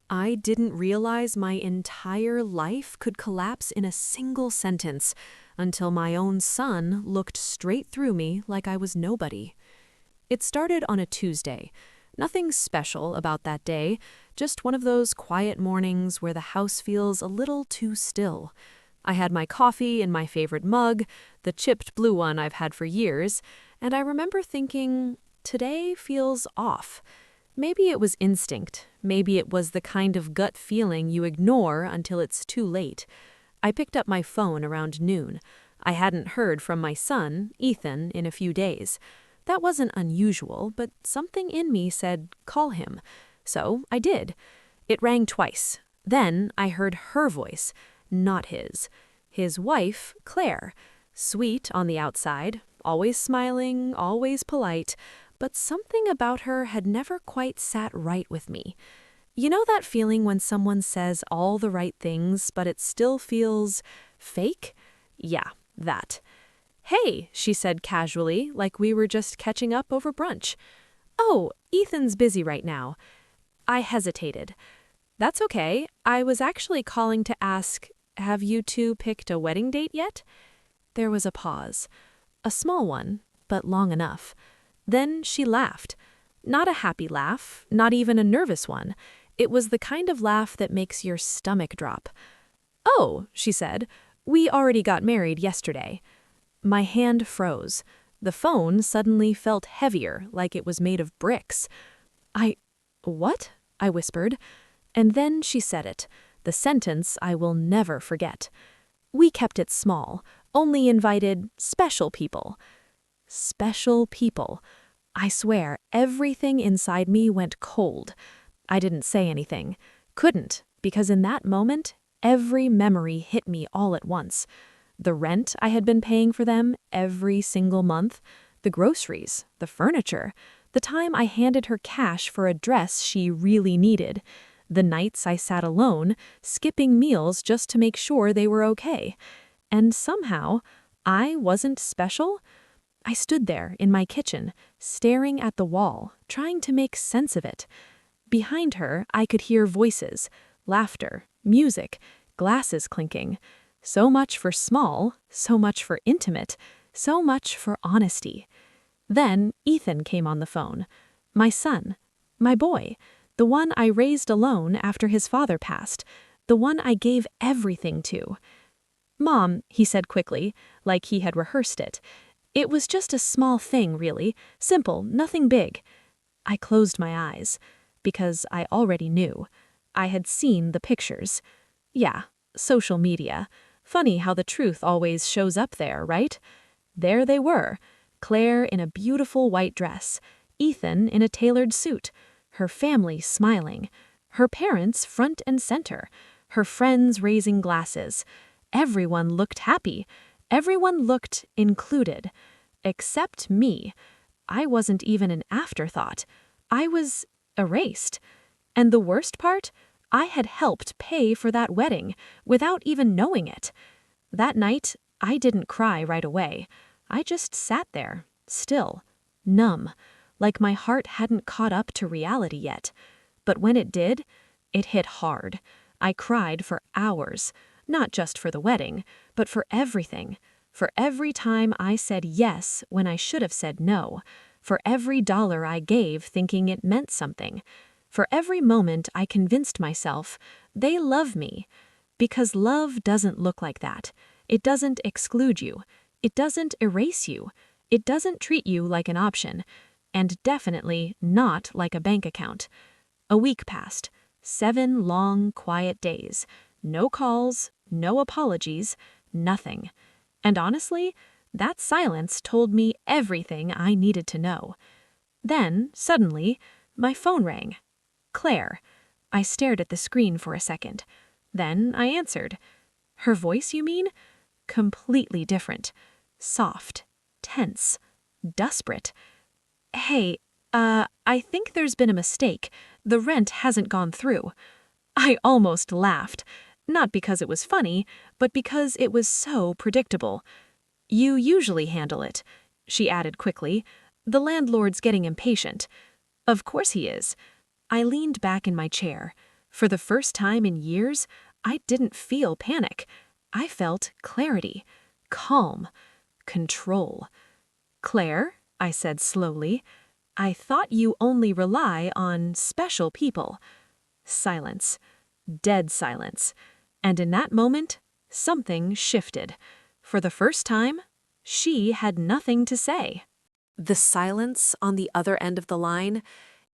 I didn't realize my entire life could collapse in a single sentence until my own son looked straight through me like I was nobody. It started on a Tuesday. Nothing special about that day, just one of those quiet mornings where the house feels a little too still. I had my coffee in my favorite mug, the chipped blue one I've had for years, and I remember thinking, today feels off. Maybe it was instinct. Maybe it was the kind of gut feeling you ignore until it's too late. I picked up my phone around noon. I hadn't heard from my son, Ethan, in a few days. That wasn't unusual, but something in me said, call him. So I did. It rang twice. Then I heard her voice, not his. His wife, Claire. Sweet on the outside, always smiling, always polite, but something about her had never quite sat right with me. You know that feeling when someone says all the right things, but it still feels fake? Yeah, that. Hey, she said casually, like we were just catching up over brunch. Oh, Ethan's busy right now. I hesitated. That's okay. I was actually calling to ask, have you two picked a wedding date yet? There was a pause. A small one, but long enough. Then she laughed. Not a happy laugh, not even a nervous one. It was the kind of laugh that makes your stomach drop. Oh, she said, we already got married yesterday. My hand froze. The phone suddenly felt heavier, like it was made of bricks. What? I whispered. And then she said it, the sentence I will never forget. We kept it small, only invited special people. Special people. I swear, everything inside me went cold. I didn't say anything. Couldn't, because in that moment, every memory hit me all at once. The rent I had been paying for them every single month, the groceries, the furniture, the time I handed her cash for a dress she really needed, the nights I sat alone, skipping meals just to make sure they were okay. And somehow, I wasn't special. I stood there in my kitchen, staring at the wall, trying to make sense of it. Behind her, I could hear voices, laughter, music, glasses clinking. So much for small, so much for intimate, so much for honesty. Then Ethan came on the phone. My son, my boy, the one I raised alone after his father passed, the one I gave everything to. Mom, he said quickly, like he had rehearsed it. It was just a small thing, really. Simple, nothing big. I closed my eyes, because I already knew. I had seen the pictures. Yeah, social media. Funny how the truth always shows up there, right? There they were. Claire in a beautiful white dress. Ethan in a tailored suit. Her family smiling. Her parents front and center. Her friends raising glasses. Everyone looked happy. Everyone looked included. Except me. I wasn't even an afterthought. I was erased. And the worst part? I had helped pay for that wedding without even knowing it. That night, I didn't cry right away. I just sat there, still, numb, like my heart hadn't caught up to reality yet. But when it did, it hit hard. I cried for hours, not just for the wedding, but for everything. For every time I said yes when I should have said no. For every dollar I gave thinking it meant something. For every moment I convinced myself, they love me. Because love doesn't look like that. It doesn't exclude you. It doesn't erase you. It doesn't treat you like an option. And definitely not like a bank account. A week passed. 7 long, quiet days. No calls, no apologies, nothing. And honestly, that silence told me everything I needed to know. Then, suddenly, my phone rang. Claire. I stared at the screen for a second. Then I answered. Her voice, you mean? Completely different. Soft. Tense. Desperate. Hey, I think there's been a mistake. The rent hasn't gone through. I almost laughed. Not because it was funny, but because it was so predictable. You usually handle it, she added quickly. The landlord's getting impatient. Of course he is. I leaned back in my chair. For the first time in years, I didn't feel panic. I felt clarity, calm, control. "Claire," I said slowly, "I thought you only rely on special people." Silence. Dead silence. And in that moment, something shifted. For the first time, she had nothing to say. The silence on the other end of the line,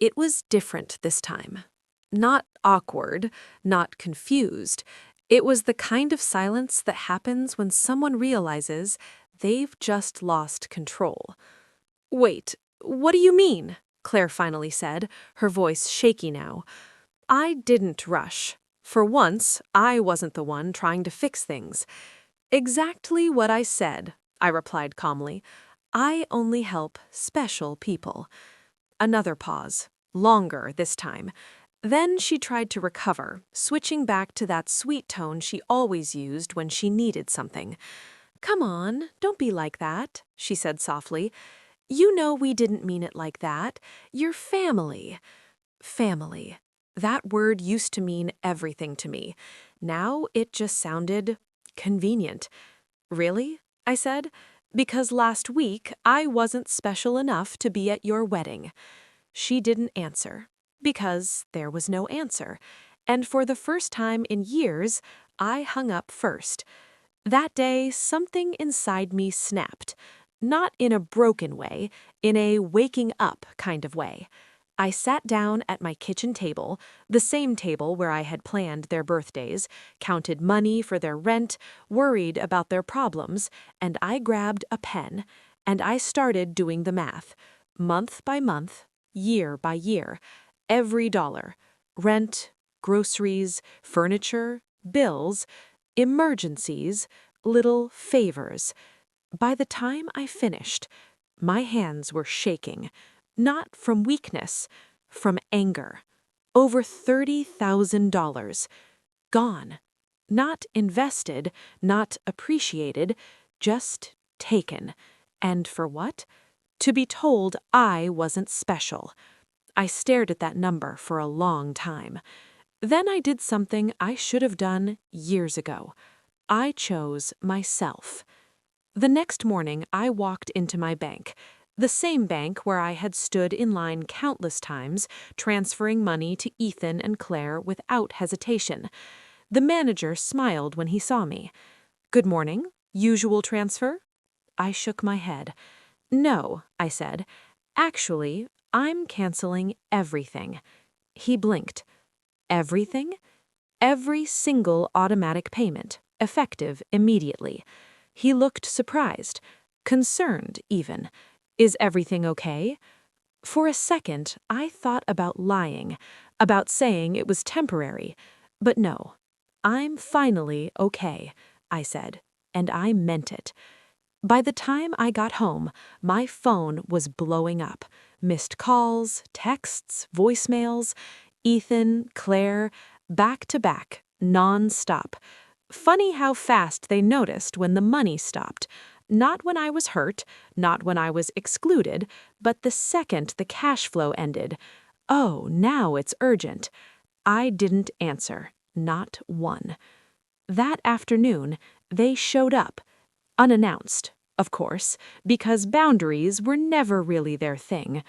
it was different this time. Not awkward, not confused. It was the kind of silence that happens when someone realizes they've just lost control. "Wait, what do you mean?" Claire finally said, her voice shaky now. I didn't rush. For once, I wasn't the one trying to fix things. "Exactly what I said," I replied calmly. "I only help special people." Another pause, longer this time. Then she tried to recover, switching back to that sweet tone she always used when she needed something. "Come on, don't be like that," she said softly. "You know we didn't mean it like that. You're family." Family. That word used to mean everything to me. Now it just sounded convenient. "Really?" I said. "Because last week I wasn't special enough to be at your wedding." She didn't answer, because there was no answer. And for the first time in years, I hung up first. That day, something inside me snapped. Not in a broken way, in a waking up kind of way. I sat down at my kitchen table, the same table where I had planned their birthdays, counted money for their rent, worried about their problems, and I grabbed a pen, and I started doing the math, month by month, year by year, every dollar, rent, groceries, furniture, bills, emergencies, little favors. By the time I finished, my hands were shaking. Not from weakness, from anger. Over $30,000. Gone. Not invested, not appreciated, just taken. And for what? To be told I wasn't special. I stared at that number for a long time. Then I did something I should have done years ago. I chose myself. The next morning, I walked into my bank. The same bank where I had stood in line countless times, transferring money to Ethan and Claire without hesitation. The manager smiled when he saw me. "Good morning. Usual transfer?" I shook my head. "No," I said. "Actually, I'm canceling everything." He blinked. "Everything?" "Every single automatic payment, effective immediately." He looked surprised, concerned even. "Is everything okay?" For a second, I thought about lying, about saying it was temporary. But no, "I'm finally okay," I said, and I meant it. By the time I got home, my phone was blowing up. Missed calls, texts, voicemails, Ethan, Claire, back to back, non-stop. Funny how fast they noticed when the money stopped. Not when I was hurt, not when I was excluded, but the second the cash flow ended. "Oh, now it's urgent." I didn't answer, not one. That afternoon, they showed up. Unannounced, of course, because boundaries were never really their thing.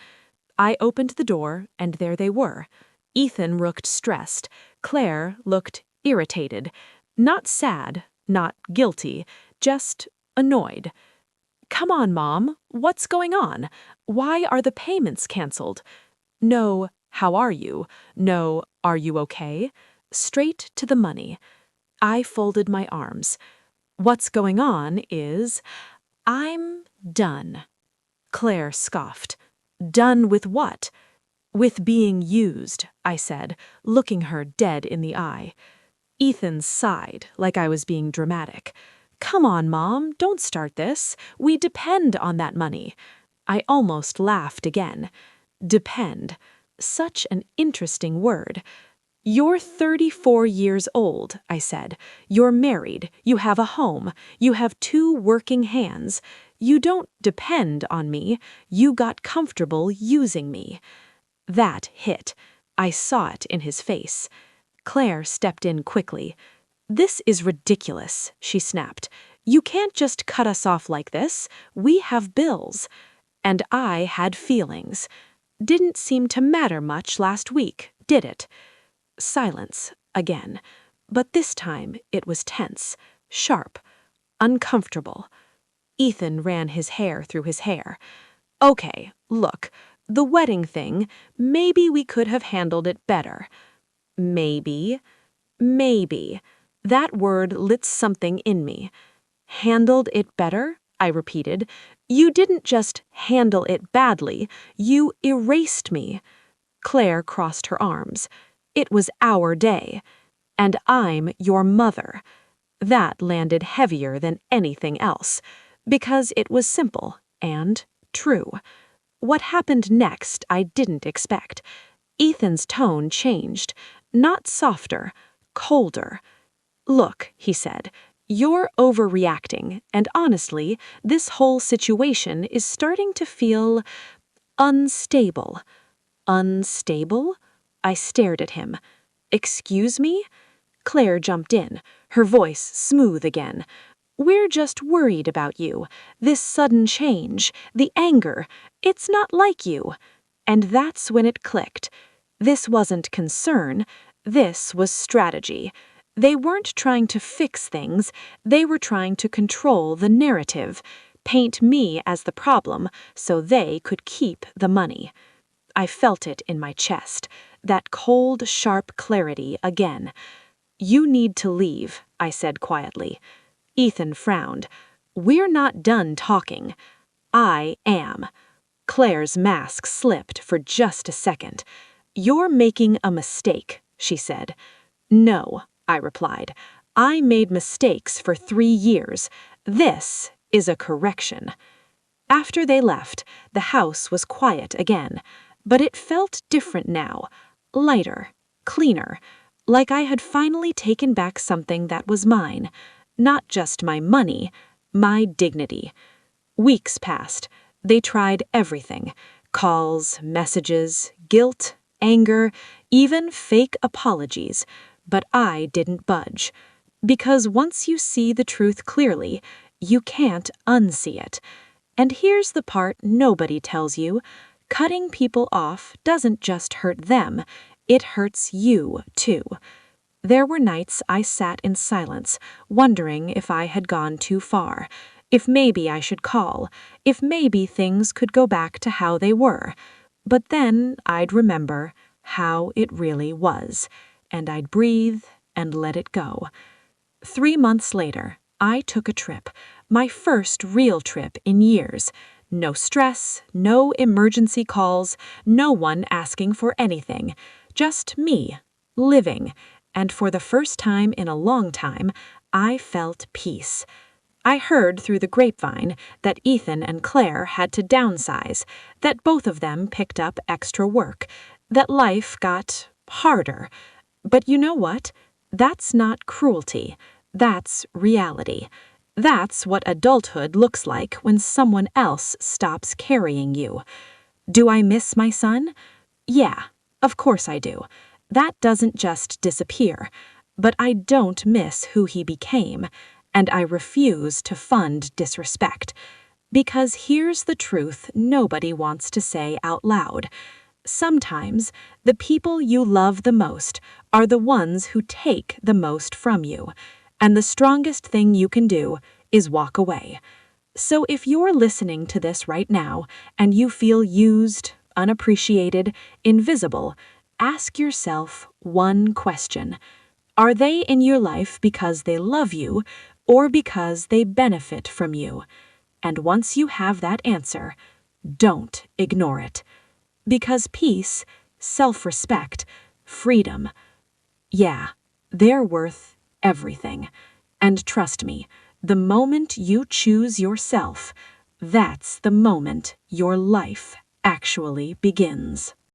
I opened the door, and there they were. Ethan looked stressed. Claire looked irritated. Not sad, not guilty, just annoyed. "Come on, Mom. What's going on? Why are the payments canceled?" No, "How are you?" No, "Are you okay?" Straight to the money. I folded my arms. What's going on is, I'm done. Claire scoffed. "Done with what?" "With being used," I said, looking her dead in the eye. Ethan sighed, like I was being dramatic. "Come on, Mom, don't start this. We depend on that money." I almost laughed again. Depend. Such an interesting word. "You're 34 years old," I said. "You're married, you have a home, you have 2 working hands. You don't depend on me, you got comfortable using me." That hit. I saw it in his face. Claire stepped in quickly. "This is ridiculous," she snapped. "You can't just cut us off like this. We have bills." And I had feelings. Didn't seem to matter much last week, did it? Silence, again. But this time it was tense, sharp, uncomfortable. Ethan ran his hair through his hair. "Okay, look, the wedding thing, maybe we could have handled it better. Maybe. Maybe." That word lit something in me. "Handled it better?" I repeated. "You didn't just handle it badly, you erased me." Claire crossed her arms. "It was our day. And I'm your mother." That landed heavier than anything else, because it was simple and true. What happened next I didn't expect. Ethan's tone changed, not softer, colder. "Look," he said, "you're overreacting, and honestly, this whole situation is starting to feel unstable." "Unstable?" I stared at him. "Excuse me?" Claire jumped in, her voice smooth again. "We're just worried about you. This sudden change, the anger, it's not like you." And that's when it clicked. This wasn't concern, this was strategy. They weren't trying to fix things, they were trying to control the narrative, paint me as the problem so they could keep the money. I felt it in my chest, that cold, sharp clarity again. "You need to leave," I said quietly. Ethan frowned. "We're not done talking." "I am." Claire's mask slipped for just a second. "You're making a mistake," she said. "No," I replied. "I made mistakes for 3 years. This is a correction." After they left, the house was quiet again, but it felt different now, lighter, cleaner, like I had finally taken back something that was mine, not just my money, my dignity. Weeks passed. They tried everything: calls, messages, guilt, anger, even fake apologies. But I didn't budge. Because once you see the truth clearly, you can't unsee it. And here's the part nobody tells you. Cutting people off doesn't just hurt them, it hurts you, too. There were nights I sat in silence, wondering if I had gone too far, if maybe I should call, if maybe things could go back to how they were. But then I'd remember how it really was, and I'd breathe and let it go. 3 months later, I took a trip, my first real trip in years. No stress, no emergency calls, no one asking for anything. Just me, living, and for the first time in a long time, I felt peace. I heard through the grapevine that Ethan and Claire had to downsize, that both of them picked up extra work, that life got harder. But you know what? That's not cruelty. That's reality. That's what adulthood looks like when someone else stops carrying you. Do I miss my son? Yeah, of course I do. That doesn't just disappear. But I don't miss who he became, and I refuse to fund disrespect. Because here's the truth nobody wants to say out loud. Sometimes the people you love the most are the ones who take the most from you, and the strongest thing you can do is walk away. So if you're listening to this right now and you feel used, unappreciated, invisible, ask yourself one question. Are they in your life because they love you or because they benefit from you? And once you have that answer, don't ignore it. Because peace, self-respect, freedom, yeah, they're worth everything. And trust me, the moment you choose yourself, that's the moment your life actually begins.